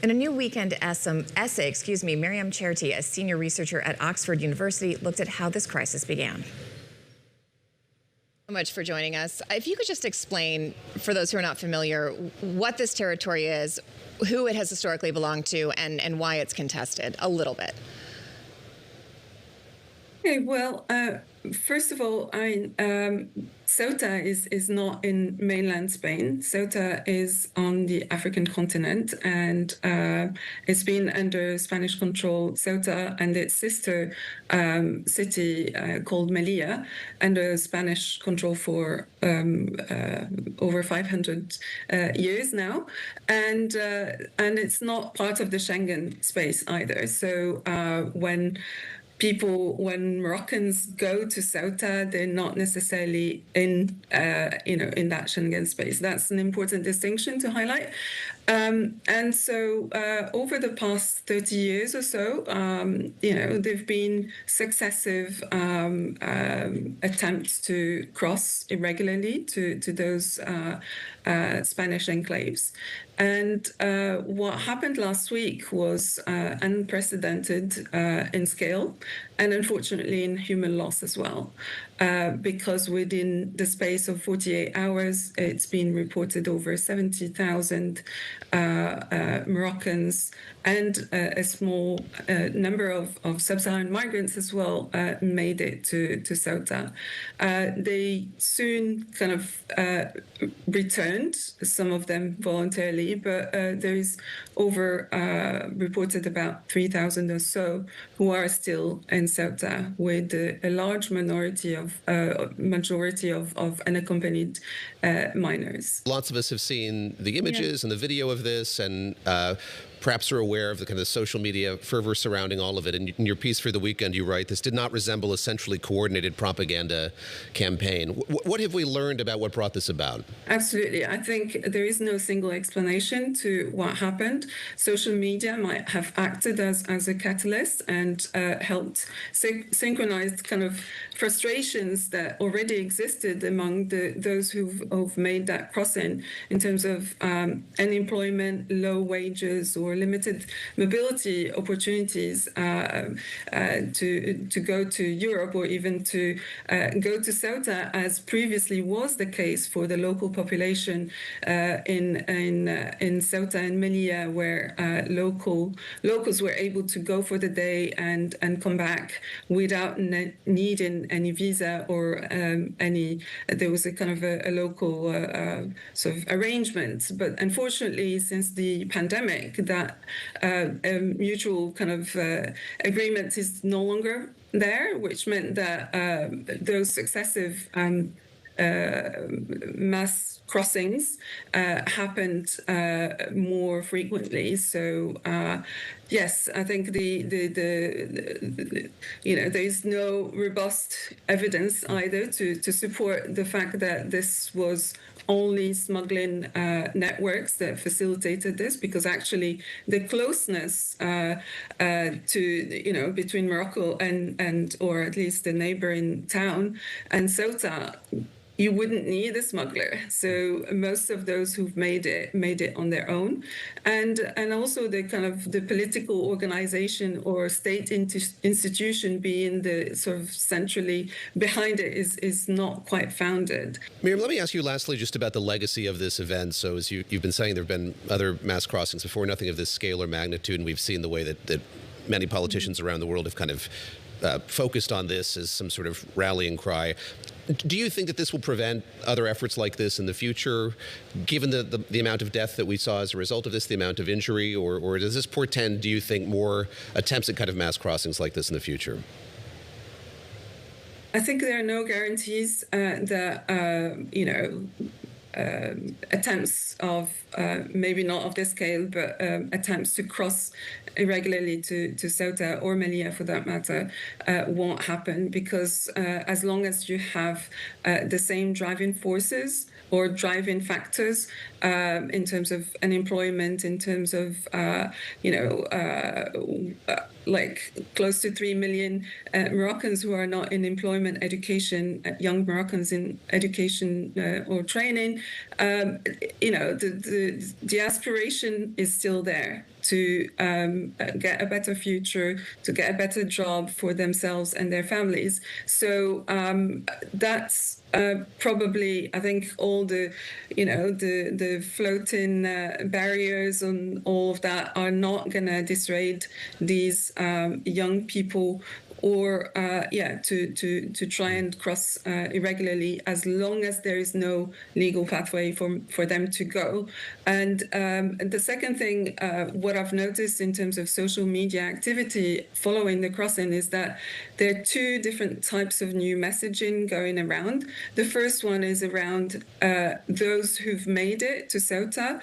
In a new weekend essay, Miriam Charity, a senior researcher at Oxford University, looked at how this crisis began. So much for joining us. If you could just explain, for those who are not familiar, what this territory is, who it has historically belonged to, and why it's contested, a little bit. Okay, well, first of all, Ceuta is not in mainland Spain. Ceuta is on the African continent, and it's been under Spanish control. Ceuta and its sister city called Melilla, under Spanish control for over 500 years now, and it's not part of the Schengen space either. So when Moroccans go to Ceuta, they're not necessarily in that Schengen space. That's an important distinction to highlight. And so over the past 30 years or so, there've been successive attempts to cross irregularly to those Spanish enclaves. And what happened last week was unprecedented in scale, and unfortunately in human loss as well, because within the space of 48 hours, it's been reported over 70,000 Moroccans and a small number of sub-Saharan migrants as well made it to Ceuta. They soon kind of returned, some of them voluntarily, but there's reported about 3,000 or so who are still in Ceuta, with a large majority of unaccompanied minors. Lots of us have seen the images and the video of this, and perhaps are aware of the kind of social media fervor surrounding all of it. And in your piece for The Weekend, you write, this did not resemble a centrally coordinated propaganda campaign. What have we learned about what brought this about? Absolutely. I think there is no single explanation to what happened. Social media might have acted as a catalyst and helped synchronize kind of frustrations that already existed among those who've made that crossing in terms of unemployment, low wages, or limited mobility opportunities to go to Europe, or even to go to Ceuta, as previously was the case for the local population in Ceuta and Melilla, where locals were able to go for the day and come back without needing any visa or there was a kind of a local sort of arrangement. But unfortunately, since the pandemic, that mutual kind of agreement is no longer there, which meant that those successive mass crossings happened more frequently. So yes, I think there is no robust evidence either to support the fact that this was only smuggling networks that facilitated this, because actually the closeness between Morocco and or at least the neighboring town and Ceuta, you wouldn't need a smuggler. So most of those who've made it on their own, and also the kind of the political organization or state institution being the sort of centrally behind it is not quite founded. Miriam, let me ask you lastly just about the legacy of this event. So as you've been saying, there have been other mass crossings before, nothing of this scale or magnitude, and we've seen the way that many politicians around the world have kind of focused on this as some sort of rallying cry. Do you think that this will prevent other efforts like this in the future, given the amount of death that we saw as a result of this, the amount of injury, or does this portend, do you think, more attempts at kind of mass crossings like this in the future? I think there are no guarantees that attempts of maybe not of this scale, but attempts to cross irregularly to Ceuta or Melilla, for that matter, won't happen, because as long as you have the same driving forces or driving factors in terms of unemployment, in terms of like close to 3 million Moroccans who are not in employment, education, young Moroccans in education or training, the aspiration is still there to get a better future, to get a better job for themselves and their families. So that's probably, I think, all the, the floating barriers and all of that are not going to dissuade these young people or to try and cross irregularly, as long as there is no legal pathway for them to go. And the second thing, what I've noticed in terms of social media activity following the crossing is that there are two different types of new messaging going around. The first one is around those who've made it to Ceuta,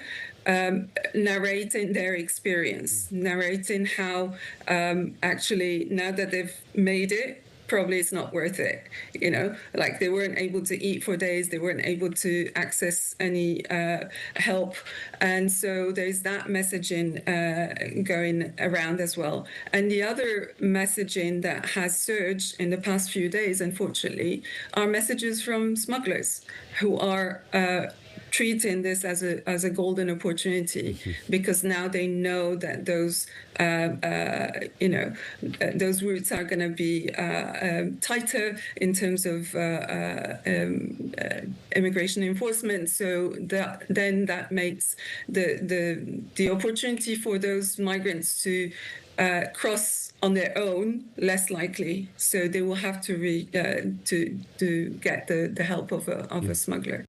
narrating their experience, narrating how actually now that they've made it, probably it's not worth it. Like they weren't able to eat for days, they weren't able to access any help. And so there's that messaging going around as well. And the other messaging that has surged in the past few days, unfortunately, are messages from smugglers who are treating this as a golden opportunity, because now they know that those those routes are going to be tighter in terms of immigration enforcement. So that makes the opportunity for those migrants to cross on their own less likely. So they will have to get the help of a smuggler.